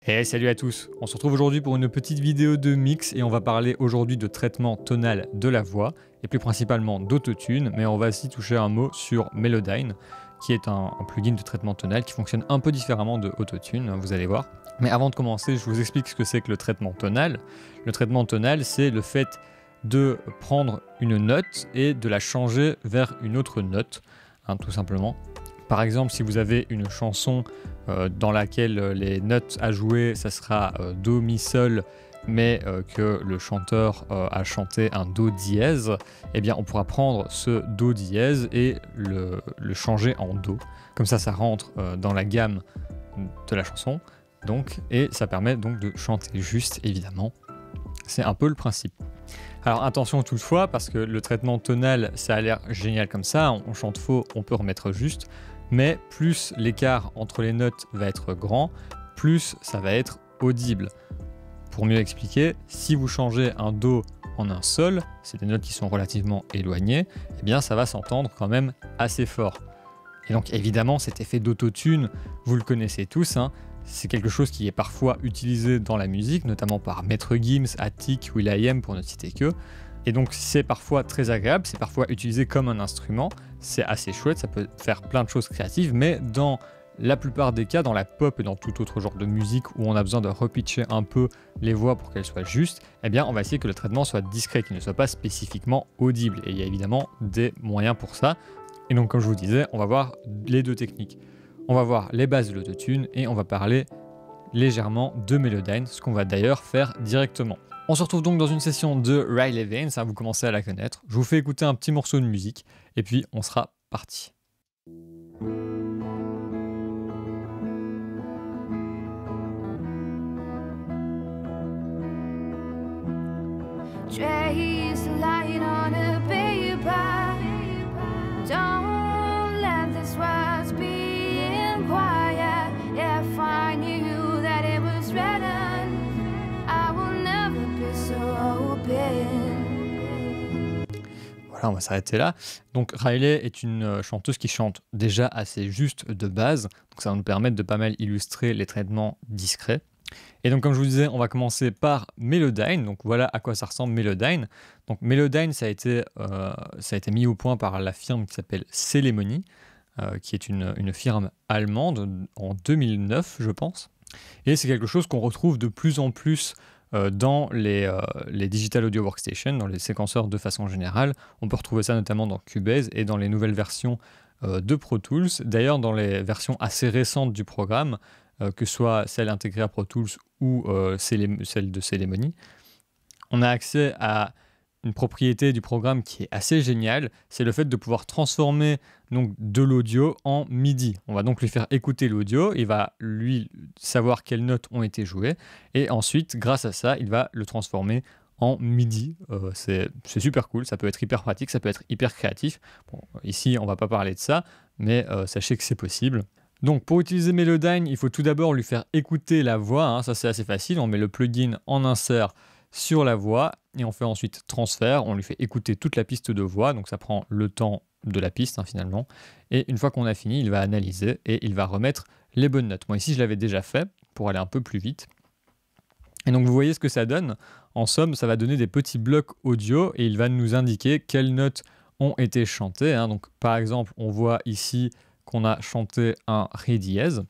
Hey, salut à tous, on se retrouve aujourd'hui pour une petite vidéo de mix et on va parler aujourd'hui de traitement tonal de la voix et plus principalement d'autotune, mais on va aussi toucher un mot sur Melodyne qui est un plugin de traitement tonal qui fonctionne un peu différemment de Autotune, vous allez voir. Mais avant de commencer, je vous explique ce que c'est que le traitement tonal. Le traitement tonal, c'est le fait de prendre une note et de la changer vers une autre note, tout simplement. Par exemple, si vous avez une chanson dans laquelle les notes à jouer, ça sera Do, Mi, Sol, mais que le chanteur a chanté un Do dièse, eh bien on pourra prendre ce Do dièse et le changer en Do. Comme ça rentre dans la gamme de la chanson, donc, et ça permet donc de chanter juste, évidemment. C'est un peu le principe. Alors attention toutefois, parce que le traitement tonal, ça a l'air génial comme ça, on chante faux, on peut remettre juste, mais plus l'écart entre les notes va être grand, plus ça va être audible. Pour mieux expliquer, si vous changez un Do en un Sol, c'est des notes qui sont relativement éloignées, eh bien ça va s'entendre quand même assez fort. Et donc évidemment cet effet d'autotune, vous le connaissez tous, c'est quelque chose qui est parfois utilisé dans la musique, notamment par Maître Gims, Attic, will.i.am pour ne citer que. Et donc c'est parfois très agréable, c'est parfois utilisé comme un instrument, c'est assez chouette, ça peut faire plein de choses créatives, mais dans la plupart des cas, dans la pop et dans tout autre genre de musique où on a besoin de repitcher un peu les voix pour qu'elles soient justes, eh bien on va essayer que le traitement soit discret, qu'il ne soit pas spécifiquement audible. Et il y a évidemment des moyens pour ça. Et donc comme je vous disais, on va voir les deux techniques. On va voir les bases de l'autotune et on va parler légèrement de Melodyne, ce qu'on va d'ailleurs faire directement. On se retrouve donc dans une session de Riley Vaines, vous commencez à la connaître. Je vous fais écouter un petit morceau de musique et puis on sera parti. Trace light on a paper. Don't let this words be in quiet. If I knew that it was written, I will never be so open. Voilà, on va s'arrêter là. Donc Riley est une chanteuse qui chante déjà assez juste de base, donc ça va nous permettre de pas mal illustrer les traitements discrets. Et donc comme je vous disais, on va commencer par Melodyne, donc voilà à quoi ça ressemble Melodyne. Donc Melodyne, ça a été mis au point par la firme qui s'appelle Celemony, qui est une firme allemande en 2009 je pense. Et c'est quelque chose qu'on retrouve de plus en plus dans les Digital Audio Workstation, dans les séquenceurs de façon générale. On peut retrouver ça notamment dans Cubase et dans les nouvelles versions de Pro Tools. D'ailleurs, dans les versions assez récentes du programme, que ce soit celle intégrée à Pro Tools ou celle de Celemony, on a accès à une propriété du programme qui est assez géniale, c'est le fait de pouvoir transformer donc, de l'audio en MIDI. On va donc lui faire écouter l'audio, il va lui savoir quelles notes ont été jouées, et ensuite, grâce à ça, il va le transformer en MIDI. C'est super cool, ça peut être hyper pratique, ça peut être hyper créatif. Bon, ici, on ne va pas parler de ça, mais sachez que c'est possible. Donc pour utiliser Melodyne, il faut tout d'abord lui faire écouter la voix, ça c'est assez facile, on met le plugin en insert sur la voix et on fait ensuite transfert, on lui fait écouter toute la piste de voix, donc ça prend le temps de la piste finalement, et une fois qu'on a fini, il va analyser et il va remettre les bonnes notes. Moi ici je l'avais déjà fait pour aller un peu plus vite. Et donc vous voyez ce que ça donne, en somme ça va donner des petits blocs audio et il va nous indiquer quelles notes ont été chantées, donc par exemple on voit ici qu'on a chanté un Ré dièse,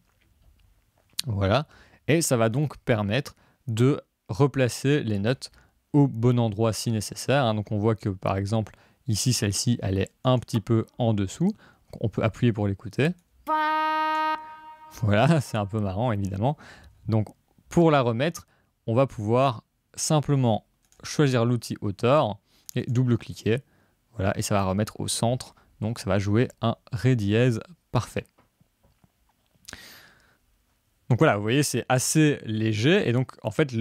voilà, et ça va donc permettre de replacer les notes au bon endroit si nécessaire, donc on voit que par exemple ici celle-ci elle est un petit peu en dessous, on peut appuyer pour l'écouter, voilà, c'est un peu marrant évidemment, donc pour la remettre on va pouvoir simplement choisir l'outil hauteur et double-cliquer, voilà, et ça va remettre au centre, donc ça va jouer un Ré dièse parfait. Donc voilà, vous voyez, c'est assez léger. Et donc, en fait,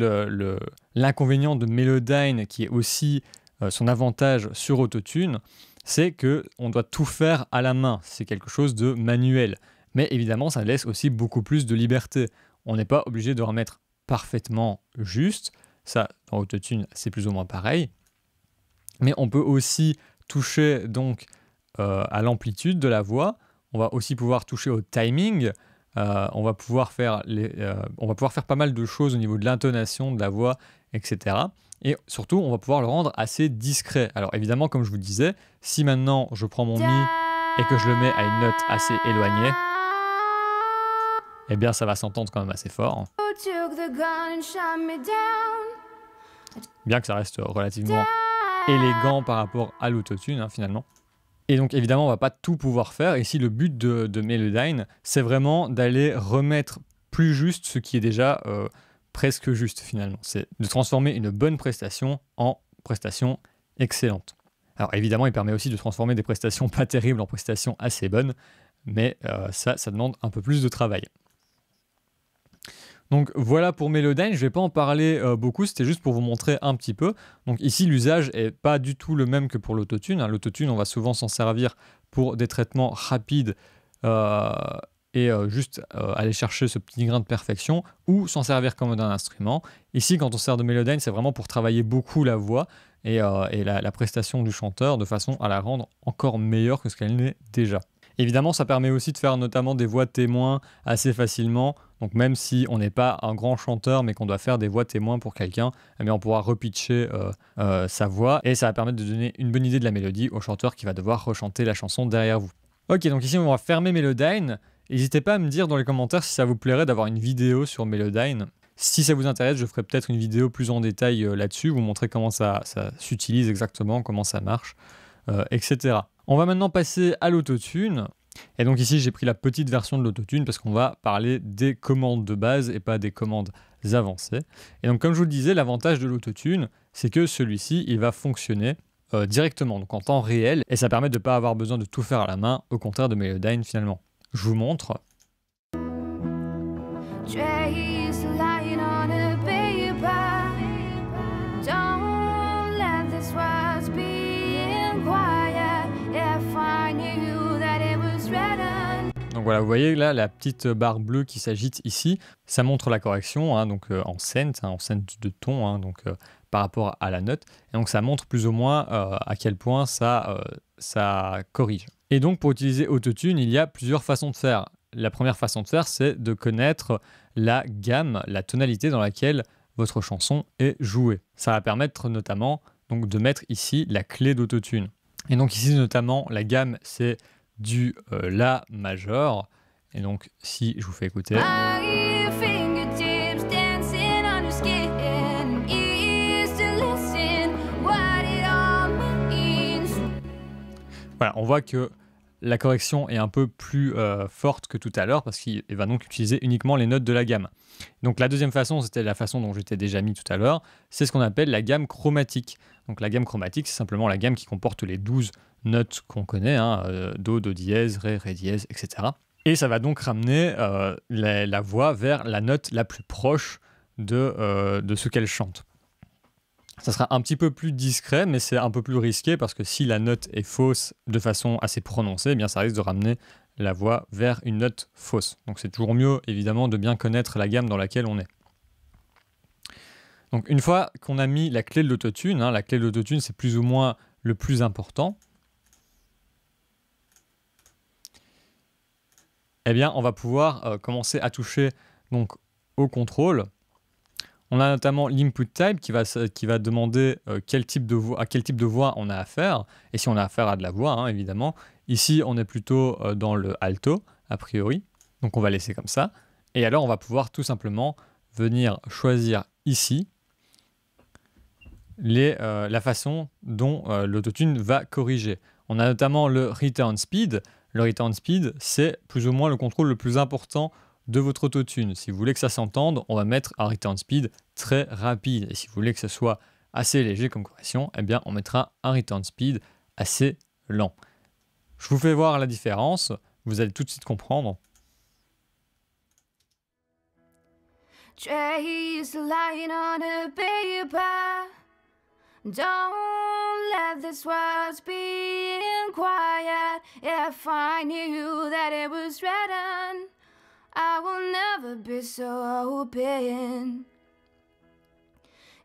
l'inconvénient de Melodyne, qui est aussi son avantage sur Autotune, c'est qu'on doit tout faire à la main. C'est quelque chose de manuel. Mais évidemment, ça laisse aussi beaucoup plus de liberté. On n'est pas obligé de remettre parfaitement juste. Ça, dans Autotune, c'est plus ou moins pareil. Mais on peut aussi toucher donc à l'amplitude de la voix. On va aussi pouvoir toucher au timing, on va pouvoir faire pas mal de choses au niveau de l'intonation, de la voix, etc. Et surtout, on va pouvoir le rendre assez discret. Alors évidemment, comme je vous disais, si maintenant je prends mon Mi et que je le mets à une note assez éloignée, eh bien ça va s'entendre quand même assez fort. Bien que ça reste relativement élégant par rapport à l'autotune, hein, finalement. Et donc évidemment, on va pas tout pouvoir faire. Ici, le but de Melodyne, c'est vraiment d'aller remettre plus juste ce qui est déjà presque juste finalement. C'est de transformer une bonne prestation en prestation excellente. Alors évidemment, il permet aussi de transformer des prestations pas terribles en prestations assez bonnes, mais ça demande un peu plus de travail. Donc voilà pour Melodyne, je ne vais pas en parler beaucoup, c'était juste pour vous montrer un petit peu. Donc ici, l'usage n'est pas du tout le même que pour l'autotune. Hein. L'autotune, on va souvent s'en servir pour des traitements rapides et juste aller chercher ce petit grain de perfection ou s'en servir comme d'un instrument. Ici, quand on sert de Melodyne, c'est vraiment pour travailler beaucoup la voix et la prestation du chanteur de façon à la rendre encore meilleure que ce qu'elle n'est déjà. Évidemment, ça permet aussi de faire notamment des voix témoins assez facilement. Donc même si on n'est pas un grand chanteur, mais qu'on doit faire des voix témoins pour quelqu'un, eh bien on pourra repitcher sa voix et ça va permettre de donner une bonne idée de la mélodie au chanteur qui va devoir rechanter la chanson derrière vous. Ok, donc ici on va fermer Melodyne. N'hésitez pas à me dire dans les commentaires si ça vous plairait d'avoir une vidéo sur Melodyne. Si ça vous intéresse, je ferai peut-être une vidéo plus en détail là-dessus, vous montrer comment ça s'utilise exactement, comment ça marche, etc. On va maintenant passer à l'autotune. Et donc ici, j'ai pris la petite version de l'autotune parce qu'on va parler des commandes de base et pas des commandes avancées. Et donc comme je vous le disais, l'avantage de l'autotune, c'est que celui-ci, il va fonctionner directement, donc en temps réel, et ça permet de ne pas avoir besoin de tout faire à la main, au contraire de Melodyne finalement. Je vous montre. Donc voilà, vous voyez là la petite barre bleue qui s'agite ici, ça montre la correction, hein, donc en cent de ton, hein, donc par rapport à la note. Et donc ça montre plus ou moins à quel point ça corrige. Et donc pour utiliser Autotune, il y a plusieurs façons de faire. La première façon de faire, c'est de connaître la gamme, la tonalité dans laquelle votre chanson est jouée. Ça va permettre notamment donc, de mettre ici la clé d'Autotune. Et donc ici notamment, la gamme, c'est du La majeur. Et donc si je vous fais écouter... Voilà, on voit que la correction est un peu plus forte que tout à l'heure parce qu'il va donc utiliser uniquement les notes de la gamme. Donc la deuxième façon, c'était la façon dont j'étais déjà mis tout à l'heure, c'est ce qu'on appelle la gamme chromatique. Donc la gamme chromatique, c'est simplement la gamme qui comporte les 12 notes qu'on connaît, hein, Do, Do dièse, Ré, Ré dièse, etc. Et ça va donc ramener la voix vers la note la plus proche de ce qu'elle chante. Ça sera un petit peu plus discret, mais c'est un peu plus risqué parce que si la note est fausse de façon assez prononcée, eh bien ça risque de ramener la voix vers une note fausse. Donc c'est toujours mieux, évidemment, de bien connaître la gamme dans laquelle on est. Donc une fois qu'on a mis la clé de l'autotune, hein, la clé de l'autotune c'est plus ou moins le plus important, eh bien on va pouvoir commencer à toucher donc, au contrôle. On a notamment l'input type qui va demander à quel type de voix on a affaire, et si on a affaire à de la voix, hein, évidemment. Ici, on est plutôt dans le alto, a priori, donc on va laisser comme ça. Et alors, on va pouvoir tout simplement venir choisir ici la façon dont l'autotune va corriger. On a notamment le return speed. Le return speed, c'est plus ou moins le contrôle le plus important de votre autotune. Si vous voulez que ça s'entende, on va mettre un return speed très rapide. Et si vous voulez que ce soit assez léger comme correction, eh bien on mettra un return speed assez lent. Je vous fais voir la différence, vous allez tout de suite comprendre. Trace lying on a paper. Don't let this world be quiet. If I knew that it was written, I will never be so open.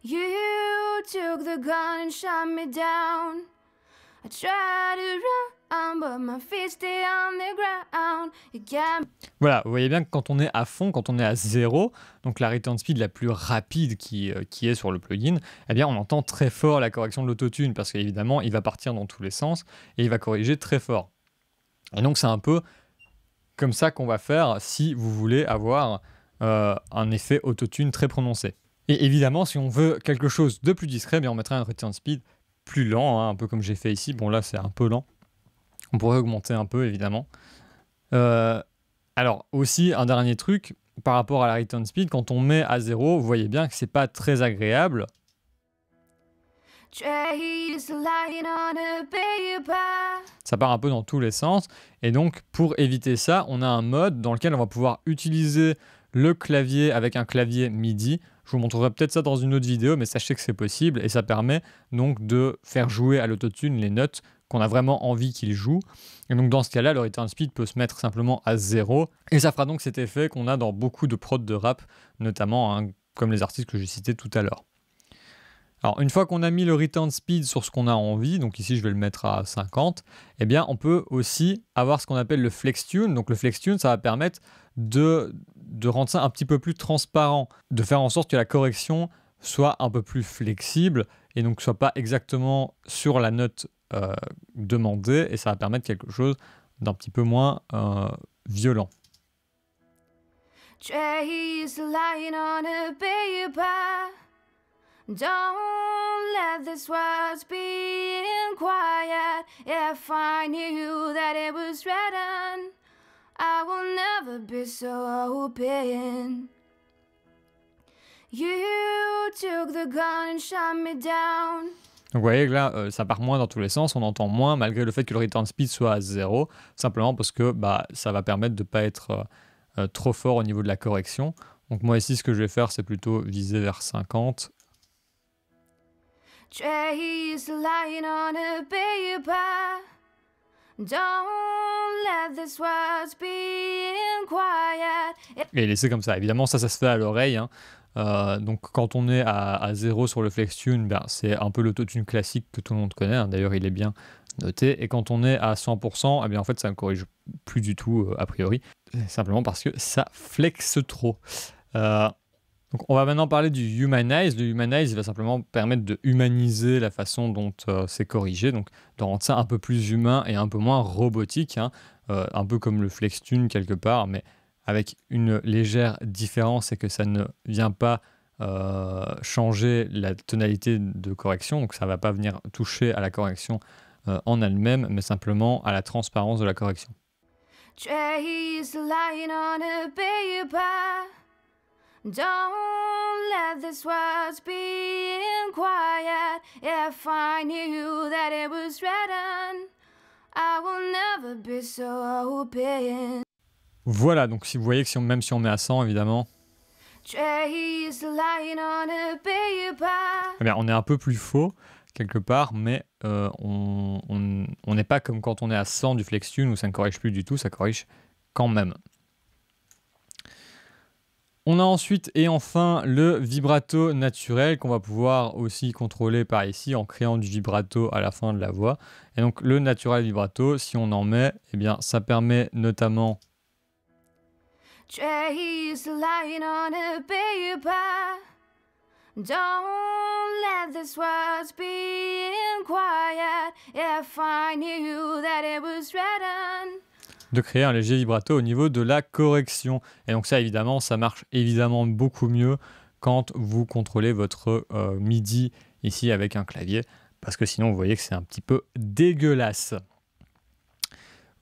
You took the gun and shot me down. I tried to run, but my feet stay on the ground. You got me. Voilà, vous voyez bien que quand on est à fond, quand on est à 0, donc la return speed la plus rapide qui est sur le plugin, eh bien on entend très fort la correction de l'autotune parce qu'évidemment il va partir dans tous les sens et il va corriger très fort. Et donc c'est un peu comme ça qu'on va faire si vous voulez avoir un effet autotune très prononcé. Et évidemment, si on veut quelque chose de plus discret, eh bien on mettra un return speed plus lent, hein, un peu comme j'ai fait ici. Bon là c'est un peu lent. On pourrait augmenter un peu évidemment. Alors aussi un dernier truc par rapport à la return speed, quand on met à 0, vous voyez bien que c'est pas très agréable. Ça part un peu dans tous les sens. Et donc pour éviter ça, on a un mode dans lequel on va pouvoir utiliser le clavier avec un clavier MIDI. Je vous montrerai peut-être ça dans une autre vidéo, mais sachez que c'est possible et ça permet donc de faire jouer à l'autotune les notes qu'on a vraiment envie qu'il joue. Et donc dans ce cas-là, le return speed peut se mettre simplement à 0 et ça fera donc cet effet qu'on a dans beaucoup de prods de rap, notamment hein, comme les artistes que j'ai cités tout à l'heure. Alors une fois qu'on a mis le return speed sur ce qu'on a envie, donc ici je vais le mettre à 50, eh bien on peut aussi avoir ce qu'on appelle le flex tune. Donc le flex tune, ça va permettre de rendre ça un petit peu plus transparent, de faire en sorte que la correction soit un peu plus flexible et donc soit pas exactement sur la note demandée, et ça va permettre quelque chose d'un petit peu moins violent. Don't let this world be quiet. If I knew that it was written, I will never be so open. You took the gun and shot me down. Donc vous voyez que là, ça part moins dans tous les sens, on entend moins malgré le fait que le return speed soit à 0, simplement parce que ça va permettre de ne pas être trop fort au niveau de la correction. Donc moi ici, ce que je vais faire, c'est plutôt viser vers 50. Trace lying on a paper. Don't let this world be quiet. Et laisser comme ça. Évidemment, ça se fait à l'oreille. Hein. Donc quand on est à 0 sur le flex tune, c'est un peu l'autotune classique que tout le monde connaît. Hein. D'ailleurs, il est bien noté. Et quand on est à 100%, eh bien, en fait, ça ne corrige plus du tout a priori. Simplement parce que ça flexe trop. Donc on va maintenant parler du Humanize. Le Humanize, il va simplement permettre de humaniser la façon dont c'est corrigé, donc de rendre ça un peu plus humain et un peu moins robotique, hein, un peu comme le flex tune quelque part, mais avec une légère différence, c'est que ça ne vient pas changer la tonalité de correction, donc ça ne va pas venir toucher à la correction en elle-même, mais simplement à la transparence de la correction. Trace lying on a paper. Don't let this world be quiet. If I knew that it was written, I will never be so open. Voilà, donc si vous voyez que même si on met à 100, évidemment, Trace lying on a paper. eh bien, on est un peu plus faux quelque part, mais on n'est pas comme quand on est à 100 du flex tune où ça ne corrige plus du tout, ça corrige quand même. On a ensuite et enfin le vibrato naturel qu'on va pouvoir aussi contrôler par ici en créant du vibrato à la fin de la voix. Et donc le natural vibrato, si on en met, eh bien ça permet notamment Trace lying on a paper. Don't let this world be quiet. If I knew that it was written. De créer un léger vibrato au niveau de la correction. Et donc ça, évidemment, ça marche évidemment beaucoup mieux quand vous contrôlez votre MIDI ici avec un clavier, parce que sinon, vous voyez que c'est un petit peu dégueulasse.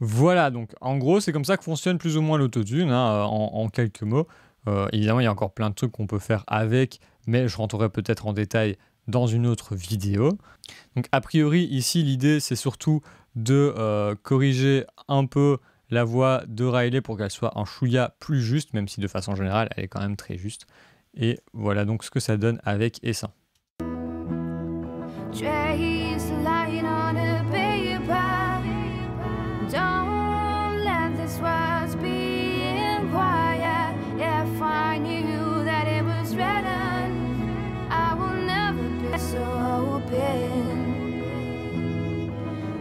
Voilà, donc en gros, c'est comme ça que fonctionne plus ou moins l'autotune, hein, en quelques mots. Évidemment, il y a encore plein de trucs qu'on peut faire avec, mais je rentrerai peut-être en détail dans une autre vidéo. Donc a priori, ici, l'idée, c'est surtout de corriger un peu la voix de Riley pour qu'elle soit un chouïa plus juste, même si de façon générale, elle est quand même très juste. Et voilà donc ce que ça donne avec et sans.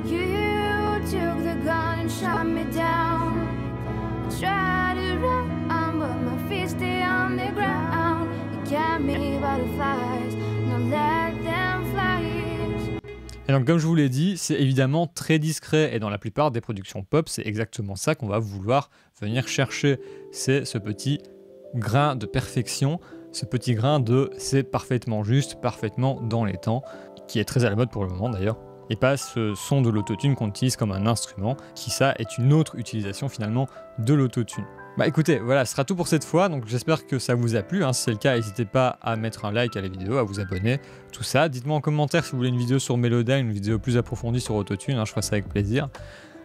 You took fly me butterflies. Now let them fly. Et donc comme je vous l'ai dit, c'est évidemment très discret et dans la plupart des productions pop, c'est exactement ça qu'on va vouloir venir chercher. C'est ce petit grain de perfection, ce petit grain de c'est parfaitement juste, parfaitement dans les temps, qui est très à la mode pour le moment d'ailleurs. Et pas ce son de l'autotune qu'on utilise comme un instrument, qui ça est une autre utilisation finalement de l'autotune. Bah écoutez, voilà, ce sera tout pour cette fois, donc j'espère que ça vous a plu, hein. Si c'est le cas, n'hésitez pas à mettre un like à la vidéo, à vous abonner, tout ça. Dites-moi en commentaire si vous voulez une vidéo sur Melodyne, une vidéo plus approfondie sur Autotune, hein, je ferai ça avec plaisir.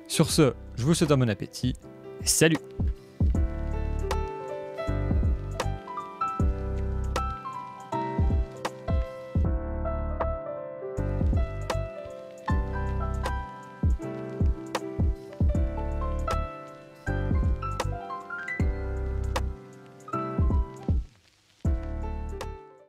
Sur ce, je vous souhaite un bon appétit, et salut!